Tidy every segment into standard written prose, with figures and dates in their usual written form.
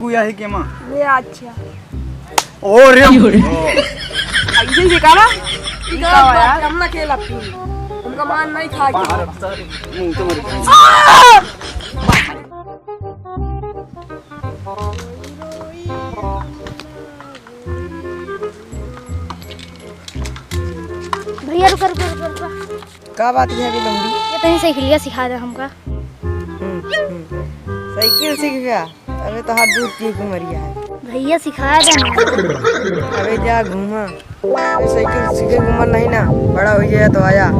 कुया है के मां ये अच्छा और ऐसे दिखा ना इधर यार हम ना खेला पी उनका मान नहीं खा के मुंह तो मर भैया रुक रुक रुक रुक। का बात है अभी लंबी ये तनी साइकिलिया सिखा दे हमका। साइकिल सीख गया। अबे तो हाथ दूर की उमरिया है। भैया सिखा दे ना। अबे जा घूमा। अबे साइकिल सीखे घूमा नहीं ना, बड़ा हो गया तो आया।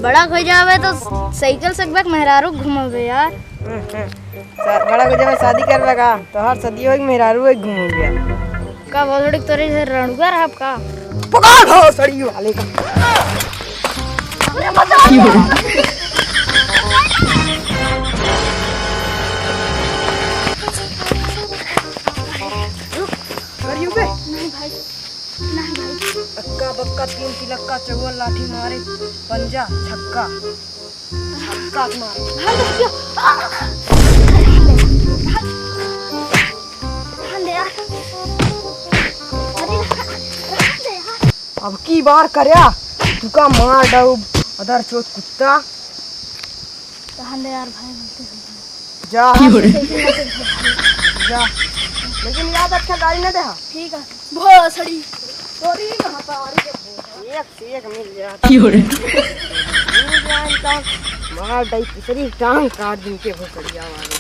बड़ा हो जावे तो साइकिल से बैक मेहरारू घुमावे यार। बड़ा हो जावे शादी करवेगा तो हर शादी होगी मेहरारू एक घूम गया। का बहुत बड़ी तोरे से रणुगा रहा का। पकड़ हो सड़ी वाले का। करियो बे नहीं भाई नहीं भाई। अक्का बक्का तीन तिलक्का चौवन लाठी मारे पंजा छक्का छक्का मारे। हां देखियो हां दे यार। अरे दे यार। अब की बार करया तुका मार डाउ अदर चोत कुत्ता। हां दे यार भाई बोलते जा साइकिल से जा लेकिन याद रखा गाड़ी न दे। ठीक है बहुत सड़ी तोरी कहां तारी के एक से एक मिल जाता की हो रे मार डाई तीसरी टांग काट दिन के हो सड़िया वाले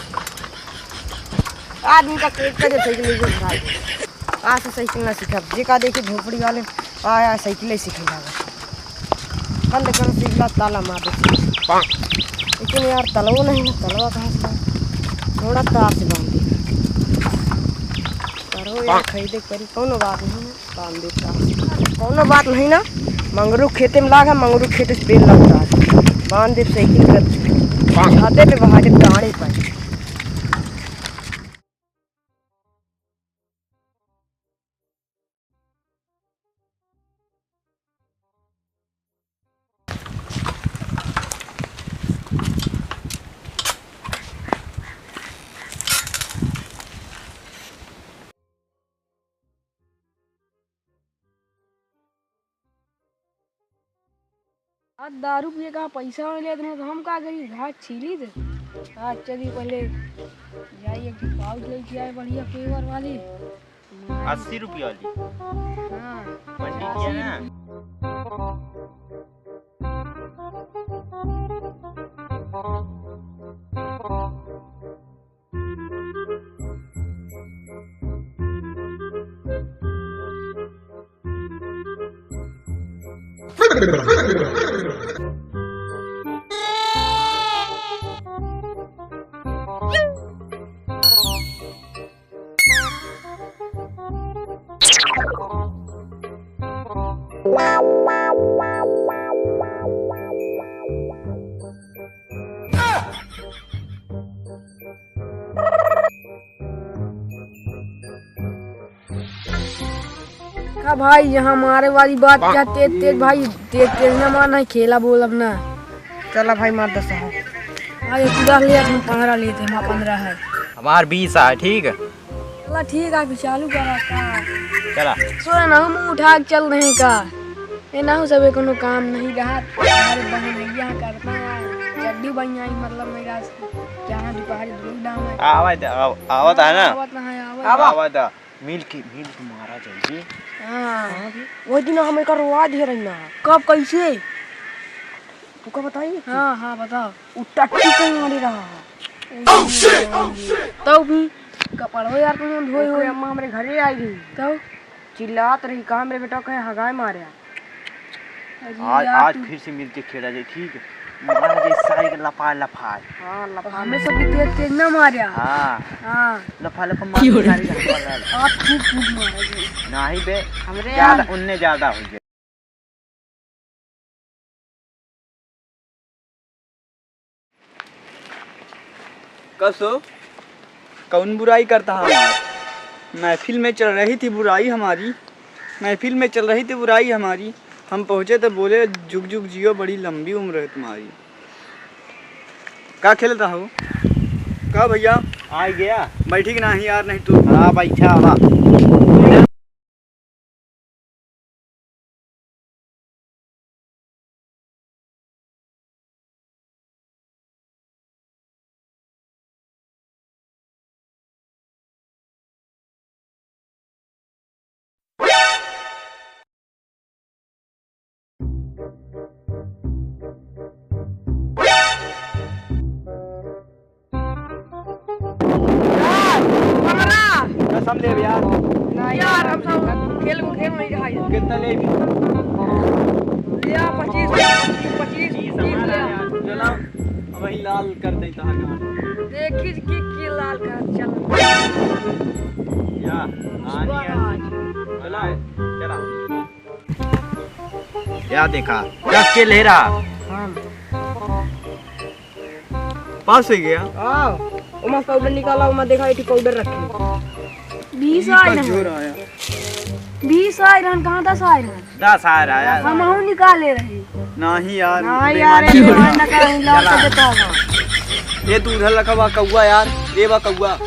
आदमी का पेट पे साइकिल को खा दे। आ से साइकिल ना सीखा जे का देखे झोपड़ी वाले आया साइकिल सीखे जावे बंद कर सीखला ताला मार दे लेकिन यार तलवा नहीं ना तलवा कहां से थोड़ा तार से बांध दे करो यार खरीदे करी कोनो बात नहीं बांध देता कोनो बात नहीं ना। मंगरू खेते में लागा मंगरू खेते से पेड़ लगता है बांध दे साइकिल कर छाते पे बहा दे टाड़े पर। आज दारू पिए का पैसा नहीं लेते तो हम का करी घाट छीली थे। आज चली पहले जाइए कि पाउच लेके आए बढ़िया पेवर वाली 80 रुपया वाली हाँ मंडी की है ना। का भाई यहाँ मारे वाली बात क्या तेज तेज भाई तेज तेज ना मारना है खेला बोल अपना। चला भाई मार 10 है आज 10 लिया हम 15 लिए थे वहाँ 15 है हमार 20 है ठीक है। चला ठीक है फिर चालू करा का चला सोना ना हम उठा के चल रहे का ये ना हो सबे कोनो काम नहीं रहा हमारे बहन भैया करता है चड्डी बन आई मतलब मेरा जहाँ दुपहरी दूर डाम है आवत है ना आवत ना है आवत मिल के मारा जाएगी। हाँ वो दिन हमें करवा दे रही ना कब कैसे तू का बताइए। हाँ हाँ बताओ टट्टी कहीं मरी रहा तो भी कपड़ो यार तुम धोए हो अम्मा हमारे घरे आई गई तो चिल्लात रही कहा मेरे बेटा कहे हगाए मारे आज फिर से मिल के खेला जाए ठीक है। मारा जाए सारी के लफा लफा हाँ लफा हमें सब तेज तेज ना मारिया हाँ हाँ लफा लफा मार सारी आप खूब खूब मारोगे नहीं बे हमरे ज्यादा उनने ज्यादा हो गया। कसो कौन बुराई करता हमारा महफिल में चल रही थी बुराई हमारी महफिल में चल रही थी बुराई हमारी हम पहुँचे तो बोले जुग जुग जियो बड़ी लंबी उम्र है तुम्हारी। क्या खेलता हो कहा भैया आ गया। बैठी कि नहीं यार, नहीं तो हाँ बैठा बा। कसम ले यार। यार हम सब खेल नहीं रहा है। कितना ले लिया 25 लिया। चला वही लाल कर दे तहां देखी की लाल का चल या आनी है। चला चला क्या देखा 10 के ले रहा। पास हो गया। आओ उमा पाउडर निकाला, उमा देखा ये पाउडर रखी। 20 का आए जोर रहन। आया। 20 आए रहन, कहां 10 आए रहन? 10 आ रहा है। हम हूं निकाले रहे। नहीं यार, हां यार ये मान ना कहीं लाल के देता होगा। ये तू उधर रखा बा कौआ यार, ये बा कौआ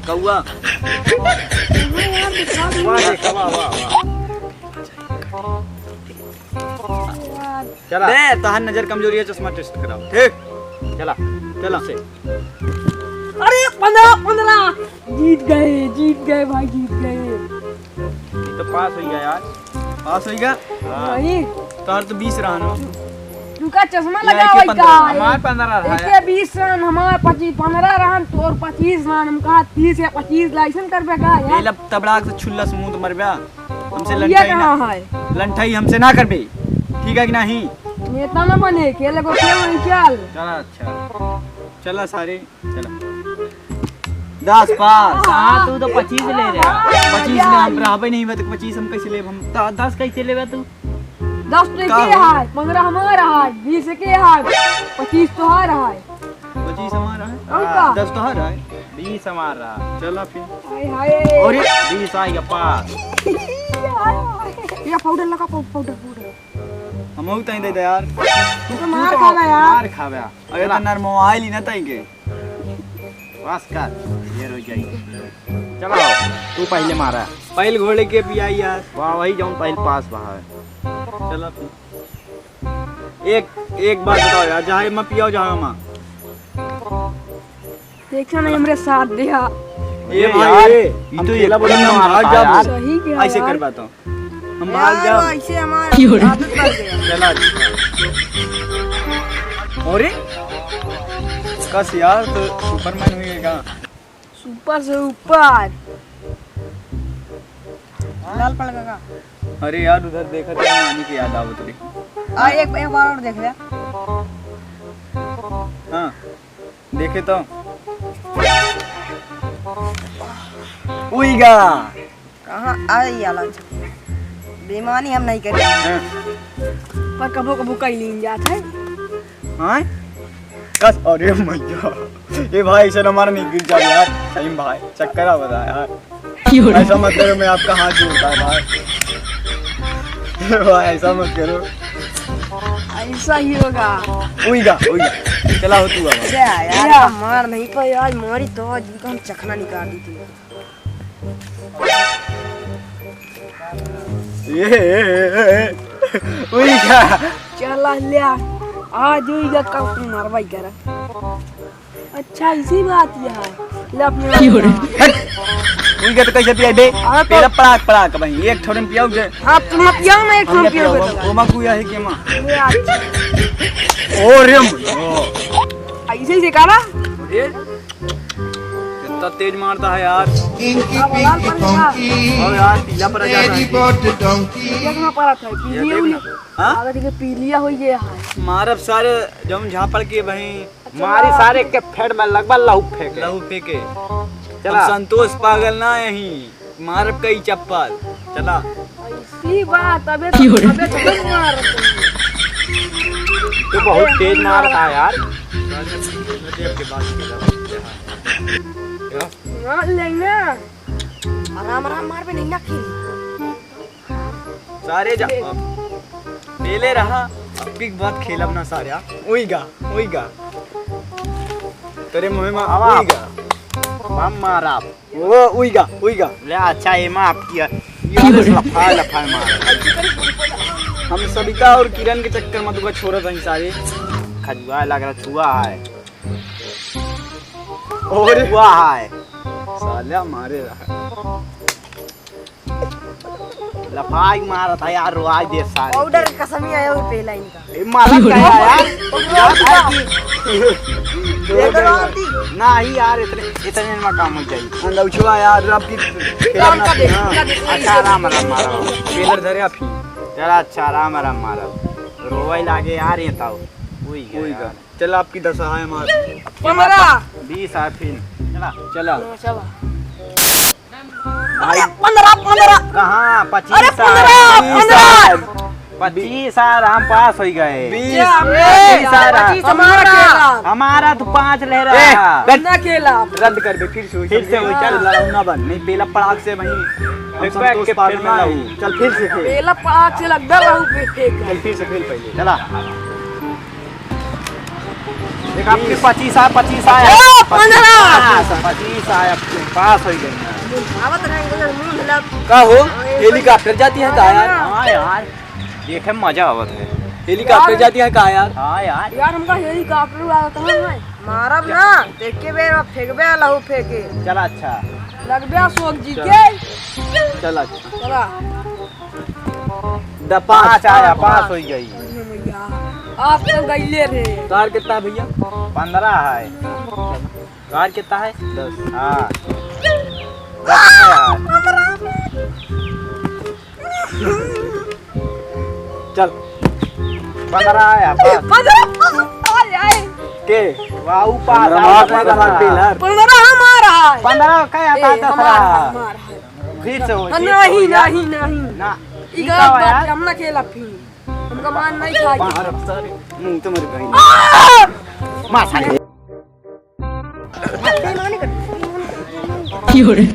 कौआ वाह देखा वाह वाह। चला दे तहां नजर कमजोरी है, चश्मा टेस्ट कराओ। ठीक चला चला से। अरे 15 जीत गए भाई, जीत गए। तो पास हो गया यार। पास हो गया। नहीं तार तो 20 रहा ना। तुका चश्मा या लगा एके हुआ 15 हमारे 15 रहा है। एके 20 रन, हमारे 15 रन, तोर 25 रन। हम कहा 30 या 25 लाइसेंस कर बेगा ये यार। लब तबड़ा से छुल्ला से मुंह तो मर गया। हमसे ये लंठाई ना, कहां है? लंठाई हमसे ना कर बे, ठीक है कि नहीं? नेता ना बने, खेले को खेल नहीं चल। चला अच्छा चला सारे चला 10 पास। हाँ तू तो 25 ले रहा। 25 में हम रहबे नहीं, तो 25 हम कैसे लेब? हम 10 कैसे लेबे तू? 10 तो के है, 15 हमारा है, 20 के है, 25 तो हार है। 25 हमारा है, और का? 10 तो हर है। 20 हमारा। चला फिर। हाय हाय। और 20 आ गया पास। ये पाउडर लगा, पाउडर। हम हो तई दे दे यार। तू तो मार खागा यार। मार खावे। अरे तो नर मोबाइल ही ना तई के। पास कर ये रो जाई। चलो तू पहले मारा। पहले घोड़े के पियाई यार। वाह वही जाऊं पहले पास बहा है। चला फिर। एक बात बताओ यार, जहाँ मैं पियाओ जहाँ माँ। देखा नहीं हमरे साथ दिया। ये यार, भाई ये हम तो खेला एक बोला दिन हम मारा भाग था जा। यार। सही क्या ऐसे यार? कर बात हम भाग जा। यार ऐसे हमारे आदत पड़ गया। चला और कस यार, तो सुपरमैन हुएगा। सुपर से ऊपर। लाल पड़ गया। अरे यार उधर देखा तो नानी की याद आवत रही। आ एक बार और देख ले। हाँ देखे तो उइगा। कहां आई आला? बेईमानी हम नहीं करें। हाँ। पर कबो कबो कई लीन जात है। हाँ कस। अरे मैया ये भाई ऐसा हमारा नहीं गिर जाए यार। सही में भाई चक्कर आ बता यार। ऐसा मत करो, मैं आपका हाथ जोड़ता है भाई। भाई ऐसा मत करो। ऐसा ही होगा। उइगा चला हो तू अब। अरे यार मार नहीं पाई आज, मारी तो आज इनका हम चखना निकाल दी थी। ये उइगा चला लिया आज ही जब का तुम मारवाई करा। अच्छा इसी बात ये है। ले अपने उइगा तो कैसे पिया बे? पहला पड़ाक भाई एक थोड़े में पियाओ जे। आप तुम मत पियो ना, एक तुम पियो ओ मा कुया है के मां। ये ओ रे ऐसे ही सिखाना। कितना तेज मारता है यार। अब लाल पर लगा। और यार पीला पर आ जाता है। ये कहां पर था? ये पीली हुई। हाँ अगर देखिए पीलिया हुई ये है। मारब सारे जम झापड़ के भाई। मारी सारे के फेड में लगभग लहू फेंके। लहू फेंके। चला। अब संतोष पागल ना यही मारब कई चप्पल। चला ऐसी बात अबे तो मार। तू बहुत तेज मारता है यार। मार लेना। आराम मार पे नहीं ना खेल। सारे जा पहले रहा अब की बात खेलब ना सारे। उइगा तेरे मुंह में आवा। उइगा हम मारा वो उइगा ले अच्छा ये माफ किया ये लफा लफा मारा हम सविता और किरण के चक्कर में तुका छोड़त हई सारे खजुआ लग रहा छुआ है और छुआ है साला मारे रहा लफाई मारा था यार रुआई दे सारे पाउडर कसम ही आया वो पहला इनका ए, मारा क्या यार नहीं यार इतने में काम हो जाएगी अंदौछवा यार आपकी अच्छा आराम आराम मारा पेलर धरे आप ही चला अच्छा आराम आराम मारा रोवाई लागे यार ये था उइगा चल आपकी दशा है मार 20 है फिर चला चला भाई 15 कहाँ 25 अरे 25 साल हम पास हो गए 20 हमारा तो 5 ले रहा रद्द कर दे फिर से वही चल लड़ाऊ ना बन नहीं पेला पड़ाक से वही हम संतोष पार्क में लड़ाऊ चल फिर से खेल चल फिर से खेल पहले चला देख आपके 25 आया 25 आया 25 आया पास हो गए का हो हेलीकॉप्टर जाती है कहा यार हाँ यार देखे में मजा आवत है हेलीकॉप्टर जाती है कहा यार हाँ यार यार हमका हेलीकॉप्टर वाला कहाँ है मारब ना देख के बेर फेंकबे लहू फेंके चला अच्छा लगबे अशोक जी के चला चला पाँच आया पास हो गई भैया आप तो गईले रे कार कितना भैया 15 है कार कितना है 10 हाँ चल 15 आया पास के वाह पास पेलर 15 हमारा है 15 क्या आता है हमारा फिर से हो नहीं ना इगला ठीक है बात यार हम ना खेला फिर हमका मान नहीं खाई मुंह तो मर गई मार साले बेईमानी कर क्यों रे